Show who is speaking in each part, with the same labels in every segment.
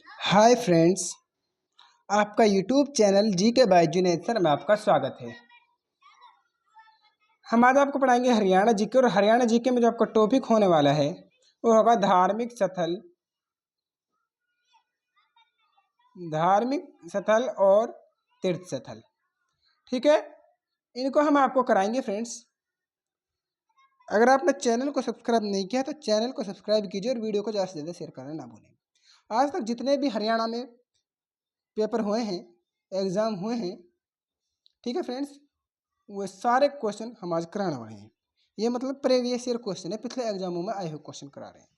Speaker 1: Hi friends, आपका YouTube channel जी के bye जुनेसर में आपका स्वागत है। हम आज आपको पढ़ाएंगे हरियाणा जीके। और हरियाणा जीके में जो आपका टॉपिक होने वाला है वो होगा धार्मिक स्थल और तीर्थ स्थल। ठीक है, इनको हम आपको कराएंगे फ्रेंड्स। अगर आपने चैनल को सब्सक्राइब नहीं किया तो चैनल को सब्सक्राइब कीजिए और वीडियो को ज़्यादा से ज़्यादा शेयर करना ना भूलें। आज तक जितने भी हरियाणा में पेपर हुए हैं, एग्ज़ाम हुए हैं, ठीक है फ्रेंड्स, वो सारे क्वेश्चन हम आज कराने वाले हैं। ये मतलब प्रीवियस ईयर क्वेश्चन है, पिछले एग्जामों में आए हुए क्वेश्चन करा रहे हैं।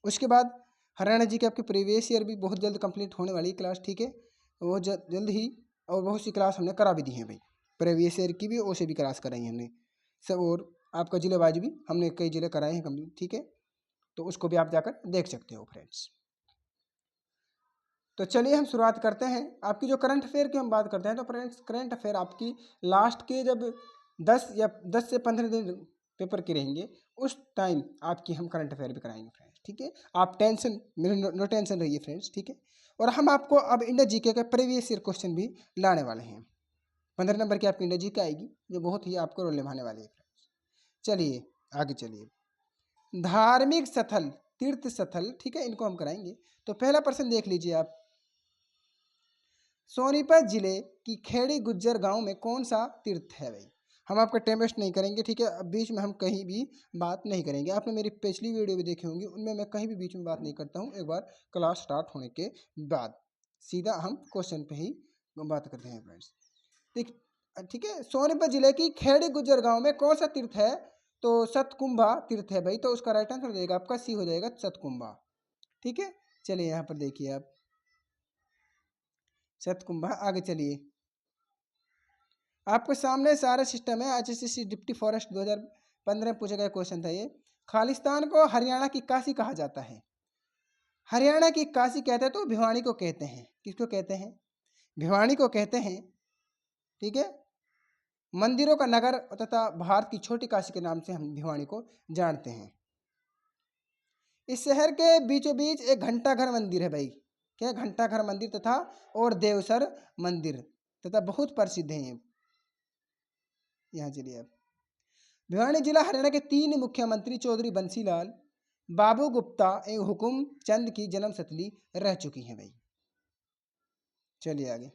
Speaker 1: उसके बाद हरियाणा जी के आपकी प्रीवियस ईयर भी बहुत जल्द कंप्लीट होने वाली क्लास, ठीक है, वो जल्द ही। और बहुत सी क्लास हमने करा भी दी है भाई, प्रीवियस ईयर की भी और से भी क्लास कराई हमने सब। और आपका जिलेबाज भी हमने कई जिले कराए हैं कंप्लीट, ठीक है, तो उसको भी आप जाकर देख सकते हो फ्रेंड्स। तो चलिए हम शुरुआत करते हैं। आपकी जो करंट अफेयर की हम बात करते हैं तो फ्रेंड्स, करंट अफेयर आपकी लास्ट के जब 10 से 15 दिन पेपर के रहेंगे उस टाइम आपकी हम करंट अफेयर भी कराएंगे फ्रेंड्स, ठीक है। आप टेंशन मेरे नो टेंशन रहिए फ्रेंड्स, ठीक है। और हम आपको अब इंडिया जीके का प्रीवियस ईयर क्वेश्चन भी लाने वाले हैं। 15 नंबर की आपकी इंडिया जीके आएगी जो बहुत ही आपको रोल निभाने वाली है फ्रेंड्स। चलिए आगे चलिए। धार्मिक स्थल, तीर्थ स्थल, ठीक है, इनको हम कराएंगे। तो पहला प्रश्न देख लीजिए आप। सोनीपत जिले की खेड़ी गुज्जर गांव में कौन सा तीर्थ है भाई। हम आपका टाइम वेस्ट नहीं करेंगे, ठीक है। अब बीच में हम कहीं भी बात नहीं करेंगे। आपने मेरी पिछली वीडियो भी देखी होंगी, उनमें मैं कहीं भी बीच में बात नहीं करता हूँ। एक बार क्लास स्टार्ट होने के बाद सीधा हम क्वेश्चन पे ही बात करते हैं फ्रेंड्स। ठीक, ठीक है। सोनीपत जिले की खेड़ी गुज्जर गांव में कौन सा तीर्थ है? तो सतकुंभा तीर्थ है भाई। तो उसका राइट आंसर हो जाएगा आपका सी हो जाएगा, सतकुंभा। ठीक है, चलिए यहाँ पर देखिए आप, सतकुंभा। आगे चलिए, आपके सामने सारा सिस्टम है। एचएससीसी डिप्टी फॉरेस्ट 2015 में पूछा गया क्वेश्चन था ये। खालिस्तान को हरियाणा की काशी कहा जाता है। हरियाणा की काशी कहते हैं तो भिवानी को कहते हैं। किसको कहते हैं? भिवानी को कहते हैं, ठीक है। मंदिरों का नगर तथा भारत की छोटी काशी के नाम से हम भिवानी को जानते हैं। इस शहर के बीचों बीच एक घंटाघर मंदिर है भाई। क्या? घंटाघर मंदिर तथा और देवसर मंदिर तथा बहुत प्रसिद्ध है ये। यहाँ चलिए आप, भिवानी जिला हरियाणा के 3 मुख्यमंत्री चौधरी बंसीलाल, बाबू गुप्ता एवं हुकुम चंद की जन्मस्थली रह चुकी हैं भाई। चलिए आगे,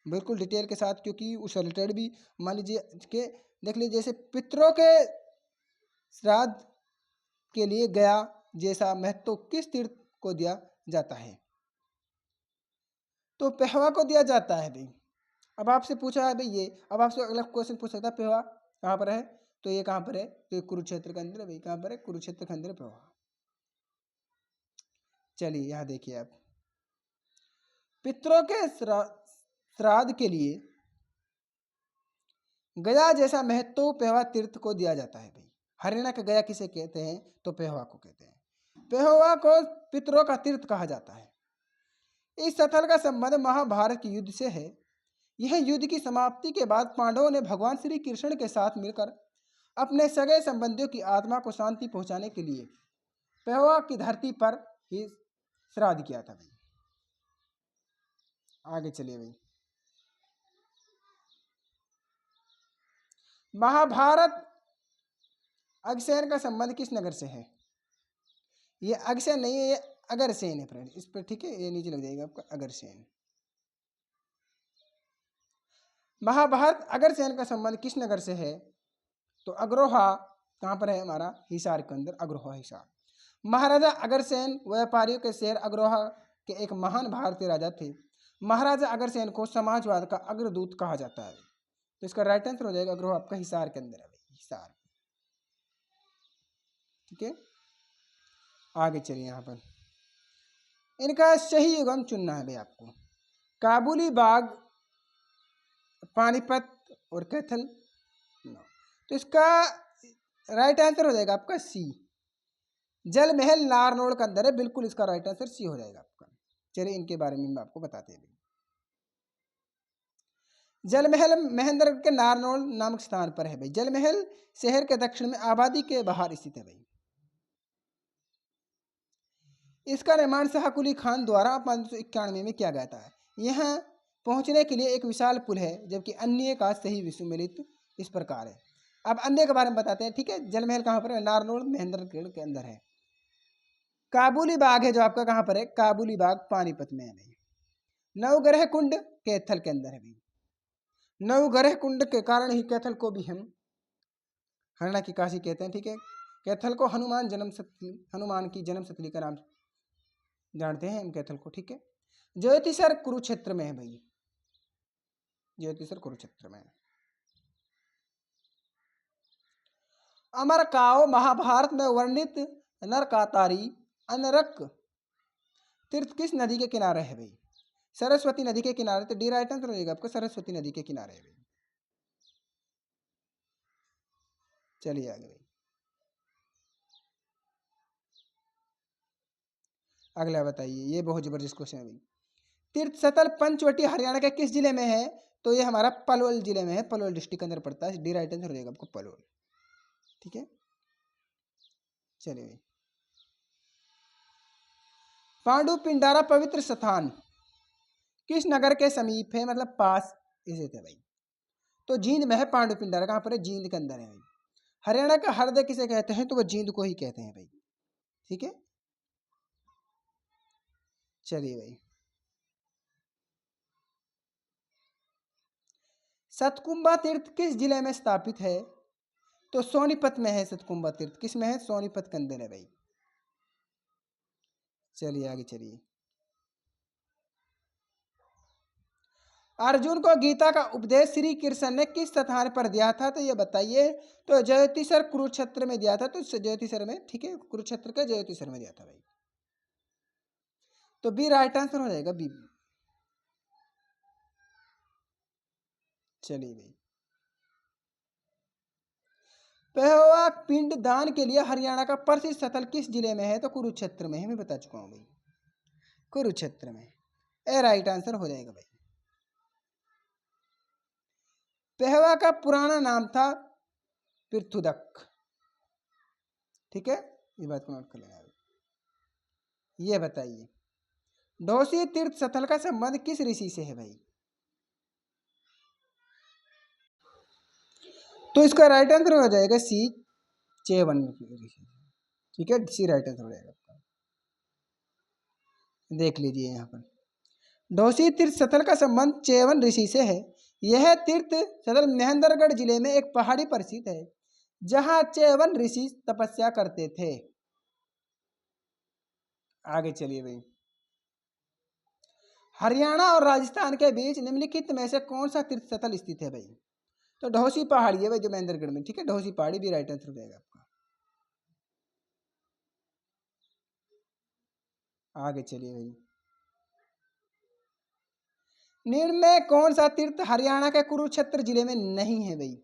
Speaker 1: बिल्कुल डिटेल के साथ, क्योंकि उस रिलेटेड भी मान लीजिए के देख लीजिए। जैसे पितरों के श्राद्ध के लिए गया जैसा महत्व किस तीर्थ को दिया जाता है? तो पेहवा को दिया जाता है भाई। अब आपसे पूछा है भाई ये, अब आपसे अगला क्वेश्चन पूछ सकता है पेहवा कहाँ पर है? तो ये कहाँ पर है? तो ये कुरुक्षेत्र के अंदर है भाई। कहाँ पर है? कुरुक्षेत्र के अंदर पेहवा। चलिए यहाँ देखिए आप, पितरों के श्राद्ध के लिए गया जैसा महत्व पेहवा तीर्थ को दिया जाता है भाई। हरियाणा का गया किसे कहते हैं? तो पेहवा को कहते हैं। पेहवा को पितरों का तीर्थ कहा जाता है। इस स्थल का संबंध महाभारत के युद्ध से है। यह युद्ध की समाप्ति के बाद पांडवों ने भगवान श्री कृष्ण के साथ मिलकर अपने सगे संबंधियों की आत्मा को शांति पहुंचाने के लिए पेहवा की धरती पर ही श्राद्ध किया था भाई। आगे चलिए भाई, महाभारत अगसेन का संबंध किस नगर से है? ये अगसेन नहीं है, ये अगरसेन है फ्रेंड, इस पर, ठीक है, ये नीचे लग जाएगा आपका अगरसेन। महाभारत अगरसेन का संबंध किस नगर से है? तो अग्रोहा कहाँ पर है? हमारा हिसार के अंदर, अग्रोहा हिसार। महाराजा अगरसेन व्यापारियों के शहर अग्रोहा के एक महान भारतीय राजा थे। महाराजा अगरसेन को समाजवाद का अग्रदूत कहा जाता है। तो इसका राइट आंसर हो जाएगा अग्रोहा, आपका हिसार के अंदर है भाई, हिसार। ठीक है, आगे चलिए। यहाँ पर इनका सही युगम चुनना है भाई आपको। काबुली बाग, पानीपत और कैथल। तो इसका राइट आंसर हो जाएगा आपका सी, जल महल नारनौल के अंदर है। बिल्कुल इसका राइट आंसर सी हो जाएगा आपका। चलिए इनके बारे में मैं आपको बताते हैं। जल महल महेंद्र के नारनौल नामक स्थान पर है भाई। जल महल शहर के दक्षिण में आबादी के बाहर स्थित है भाई। इसका निर्माण शाह कुली खान द्वारा 1591 में किया गया था। यहाँ पहुंचने के लिए एक विशाल पुल है, जबकि अन्य का सही विश्वमिलित इस प्रकार है। अब अन्य के बारे में बताते हैं, ठीक है। जल महल कहाँ पर है? नारनौल महेंद्रगढ़ के अंदर है। काबुली बाग है जो आपका कहाँ पर है? काबुली बाग पानीपत में है भाई। नवग्रह कुंड कैथल के अंदर है भाई। नवग्रह कुंड के कारण ही कैथल को भी हम हरियाणा की काशी कहते हैं, ठीक है। कैथल को हनुमान की जन्म स्थली का नाम जानते हैं हम कैथल को, ठीक है। ज्योतिसर कुरुक्षेत्र में है भाई, ज्योतिसर कुरुक्षेत्र में है। अमरकाओ महाभारत में वर्णित नरकातारी अनरक तीर्थ किस नदी के किनारे है भाई? सरस्वती नदी के किनारे। तो डी राइट आंसर हो जाएगा आपका, सरस्वती नदी के किनारे है भाई। चलिए आगे भाई, अगला बताइए। ये बहुत जबरदस्त क्वेश्चन है भाई। तीर्थ स्थल पंचवटी हरियाणा के किस जिले में है? तो ये हमारा पलवल जिले में है, पलवल डिस्ट्रिक्ट के अंदर पड़ता है। डी राइट आंसर हो जाएगा आपको पलवल, ठीक है। चलिए भाई, पांडु पिंडारा पवित्र स्थान किस नगर के समीप है, मतलब पास इसे थे भाई? तो जींद में है पांडु पिंडारा। कहाँ पर है? जींद के अंदर है भाई। हरियाणा का हृदय किसे कहते हैं? तो वो जींद को ही कहते हैं भाई, ठीक है। चलिए भाई, सतकुंभा तीर्थ किस जिले में स्थापित है? तो सोनीपत में है सतकुंभा तीर्थ। किस में है? सोनीपत के अंदर है भाई। चलिए आगे चलिए। अर्जुन को गीता का उपदेश श्री कृष्ण ने किस स्थान पर दिया था? तो ये बताइए। तो ज्योतिसर कुरुक्षेत्र में दिया था। तो ज्योतिसर में, ठीक है, कुरुक्षेत्र का ज्योतिसर में दिया था भाई। तो बी राइट आंसर हो जाएगा, बी। चलिए भाई, पहवा पिंड दान के लिए हरियाणा का प्रसिद्ध स्थल किस जिले में है? तो कुरुक्षेत्र में है, मैं बता चुका हूं भाई, कुरुक्षेत्र में। ए राइट आंसर हो जाएगा भाई। पहवा का पुराना नाम था पृथुदक, ठीक है, ये बात को नोट कर लेना। ये बताइए, ढोसी तीर्थ स्थल का संबंध किस ऋषि से है भाई? तो इसका राइट आंसर हो जाएगा सी, चेवन ऋषि, ठीक है। सी राइट आंसर हो जाएगा आपका। देख लीजिए यहाँ पर, ढोसी तीर्थ स्थल का संबंध चेवन ऋषि से है। यह तीर्थ स्थल महेंद्रगढ़ जिले में एक पहाड़ी पर स्थित है, जहां चेवन ऋषि तपस्या करते थे। आगे चलिए भाई, हरियाणा और राजस्थान के बीच निम्नलिखित में से कौन सा तीर्थ स्थल स्थित है भाई? तो ढोसी पहाड़ी है भाई, जो महेंद्रगढ़ में, ठीक है। ढोसी पहाड़ी भी राइट आंसर हो जाएगा आपका। आगे चलिए भाई, निम्न में कौन सा तीर्थ हरियाणा के कुरुक्षेत्र जिले में नहीं है भाई?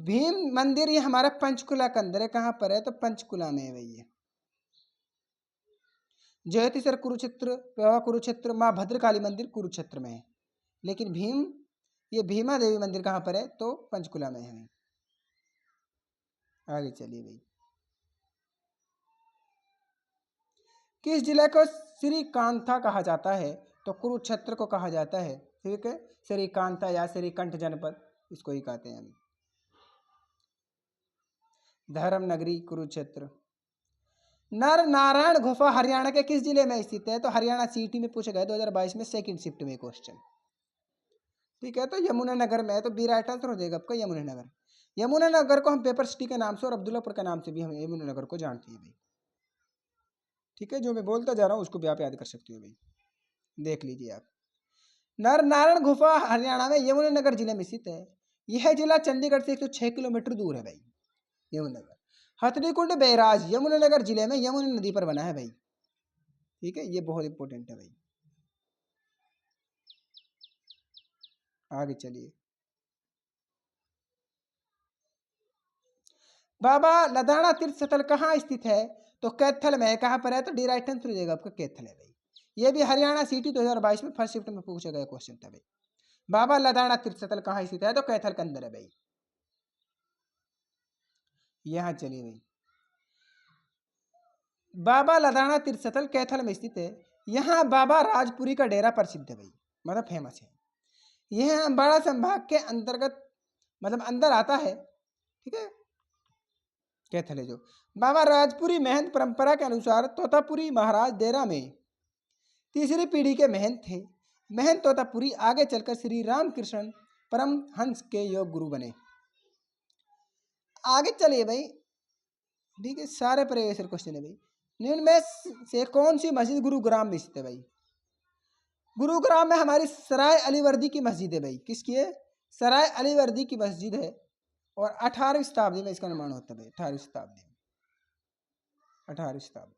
Speaker 1: भीम मंदिर ये हमारा पंचकुला के अंदर है। कहाँ पर है? तो पंचकुला में है भाई ये। ज्योतिसर कुरुक्षेत्र, पवा कुरुक्षेत्र, माँ भद्रकाली मंदिर कुरुक्षेत्र में है। लेकिन भीम, ये भीमा देवी मंदिर कहाँ पर है? तो पंचकुला में है भाई। आगे चलिए भाई, किस जिले को श्रीकांता कहा जाता है? तो कुरुक्षेत्र को कहा जाता है, ठीक है। श्रीकांता या श्रीकंठ जनपद, इसको ही कहते हैं हम। धर्म नगरी कुरुक्षेत्र। नर नारायण गुफा हरियाणा के किस जिले में स्थित है? तो हरियाणा सीटी में पूछा गया 2022 में, सेकंड शिफ्ट में क्वेश्चन, ठीक है। तो यमुनानगर में है। तो बी राइट आंसर हो जाएगा आपका यमुनानगर। यमुनानगर को हम पेपर सिटी के नाम से और अब्दुल्लापुर के नाम से भी हम यमुनानगर को जानते हैं भाई, ठीक है। जो मैं बोलता जा रहा हूँ उसको भी आप याद कर सकते हो भाई, देख लीजिए आप। नर नारायण गुफा हरियाणा में यमुनानगर जिले में स्थित है। यह जिला चंडीगढ़ से 106 किलोमीटर दूर है भाई, यमुनानगर। हथनीकुंड बैराज यमुनानगर जिले में यमुना नदी पर बना है भाई, ठीक है। ये बहुत इंपॉर्टेंट है भाई। आगे चलिए, बाबा लदाना तीर्थ स्थल कहाँ स्थित है? तो कैथल में है। कहाँ पर है? तो डी राइट आंसर हो जाएगा आपका कैथल है भाई। ये भी हरियाणा सिटी 2022 में फर्स्ट शिफ्ट में पूछा गया क्वेश्चन था भाई। बाबा लदाना तीर्थ स्थल कहाँ स्थित है? तो कैथल के अंदर है भाई। यहाँ चलिए भाई, बाबा लदाना तीर्थस्थल कैथल में स्थित है। यहाँ बाबा राजपुरी का डेरा प्रसिद्ध है भाई, मतलब फेमस है। यह अम्बाड़ा संभाग के अंतर्गत मतलब अंदर आता है, ठीक है, कैथल है जो। बाबा राजपुरी महंत परंपरा के अनुसार तोतापुरी महाराज डेरा में तीसरी पीढ़ी के महंत थे। महंत तोतापुरी आगे चलकर श्री रामकृष्ण परमहंस के योग गुरु बने। आगे चलिए भाई, ठीक है, सारे प्रीवियस क्वेश्चन है भाई। निम्न में से कौन सी मस्जिद गुरुग्राम में स्थित है भाई? गुरुग्राम में हमारी सराय अलीवर्दी की मस्जिद है भाई। किसकी है? सराय अलीवर्दी की मस्जिद है, और 18वीं शताब्दी में इसका निर्माण होता है भाई। 18वीं शताब्दी में, 18वीं शताब्दी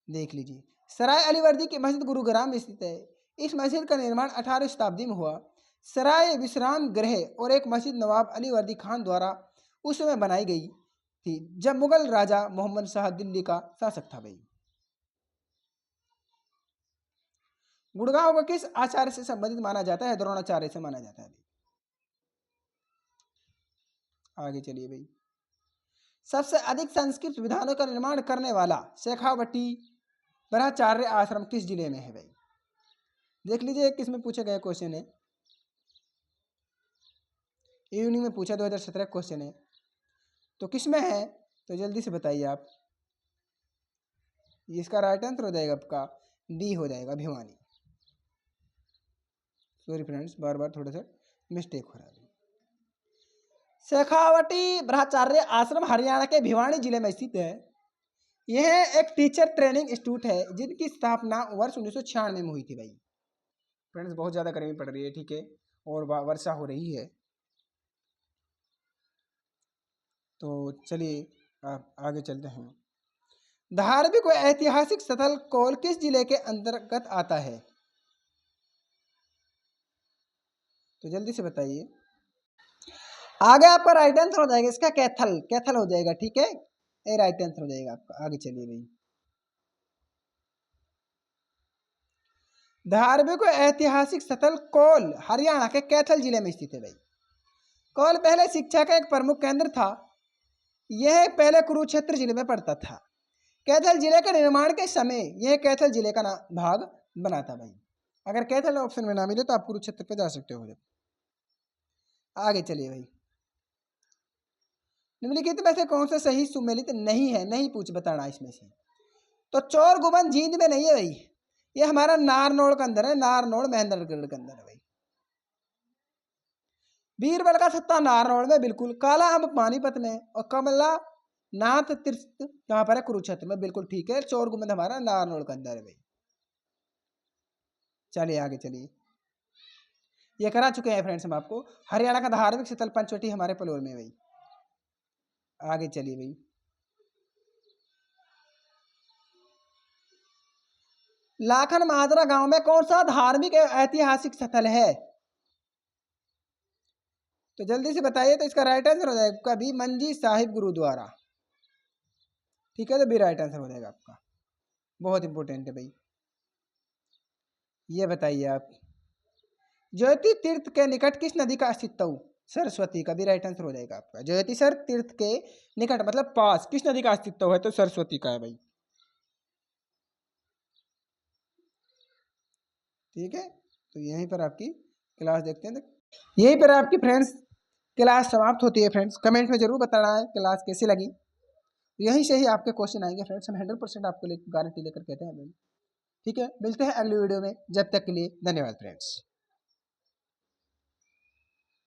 Speaker 1: देख लीजिए। सराय अलीवर्दी की मस्जिद गुरुग्राम में स्थित है। इस मस्जिद का निर्माण 18वीं शताब्दी में हुआ। सराय विश्राम गृह और एक मस्जिद नवाब अलीवर्दी खान द्वारा उस समय बनाई गई थी, जब मुगल राजा मोहम्मद शाह दिल्ली का शासक था भाई। गुड़गांव को किस आचार्य से संबंधित माना जाता है? द्रोणाचार्य से माना जाता है भाई। आगे चलिए भाई। सबसे अधिक संस्कृत विधानों का निर्माण करने वाला शेखावटी ब्रह्मचार्य आश्रम किस जिले में है भाई? देख लीजिए, किसमें पूछे गए क्वेश्चन है, इवनिंग में पूछा 2017 क्वेश्चन है, तो किसमें है? तो जल्दी से बताइए आप। इसका राइट आंसर हो जाएगा आपका डी हो जाएगा, भिवानी। सॉरी फ्रेंड्स, बार बार थोड़ा सा मिस्टेक हो रहा है। शेखावटी ब्रह्मचार्य आश्रम हरियाणा के भिवानी जिले में स्थित है। यह एक टीचर ट्रेनिंग इंस्टीट्यूट है, जिनकी स्थापना वर्ष 1996 में हुई थी भाई। फ्रेंड्स, बहुत ज़्यादा गर्मी पड़ रही है, ठीक है, और वर्षा हो रही है, तो चलिए आप आगे चलते हैं। धार्मिक व ऐतिहासिक स्थल कोल किस जिले के अंतर्गत आता है? तो जल्दी से बताइए। आगे आपका राइट आंसर हो जाएगा इसका कैथल, कैथल हो जाएगा, ठीक है, ये राइट आंसर हो जाएगा आपका। आगे चलिए भाई। धार्मिक व ऐतिहासिक स्थल कोल हरियाणा के कैथल जिले में स्थित है भाई। कोल पहले शिक्षा का एक प्रमुख केंद्र था। यह पहले कुरुक्षेत्र जिले में पड़ता था। कैथल जिले के निर्माण के समय यह कैथल जिले का भाग बना था भाई। अगर कैथल ऑप्शन में ना मिले तो आप कुरुक्षेत्र पे जा सकते हो। आगे चलिए भाई। निम्नलिखित में से कौन सा सही सुमेलित नहीं है? नहीं पूछ बताना इसमें से। तो चोर गुबन जींद में नहीं है भाई, ये हमारा नारनौल के अंदर है, नारनौल महेंद्रगढ़ के अंदर है भाई। बीरबल का सत्ता नारनौल में बिल्कुल, काला अम्ब पानीपत में, और कमला नाथ तीर्थ कहाँ पर है? कुरुक्षेत्र में, बिल्कुल ठीक है। चोर गुबन हमारा नारनौल के अंदर है भाई। चलिए आगे चलिए, ये करा चुके हैं फ्रेंड्स हम आपको। हरियाणा का धार्मिक स्थल पंचवटी हमारे पलोर में भाई। आगे चलिए भाई। लाखन माजरा गांव में कौन सा धार्मिक एवं ऐतिहासिक स्थल है? तो जल्दी से बताइए। तो इसका राइट आंसर हो जाएगा कभी मंजी साहिब गुरुद्वारा, ठीक है, तो भी राइट आंसर हो जाएगा आपका। बहुत इंपॉर्टेंट है भाई। ये बताइए आप, ज्योति तीर्थ के निकट किस नदी का अस्तित्व? सरस्वती का भी राइट आंसर हो जाएगा आपका। ज्योति सर तीर्थ के निकट मतलब पास किस नदी का अस्तित्व है? तो सरस्वती का है भाई, ठीक है। तो यहीं पर आपकी क्लास देखते हैं, यहीं पर आपकी फ्रेंड्स क्लास समाप्त होती है। फ्रेंड्स कमेंट में जरूर बताना है क्लास कैसी लगी। यहीं से ही आपके क्वेश्चन आएंगे फ्रेंड्स, हम 100% आपको गारंटी लेकर कहते हैं। ठीक है, मिलते हैं अगली वीडियो में, जब तक के लिए धन्यवाद फ्रेंड्स।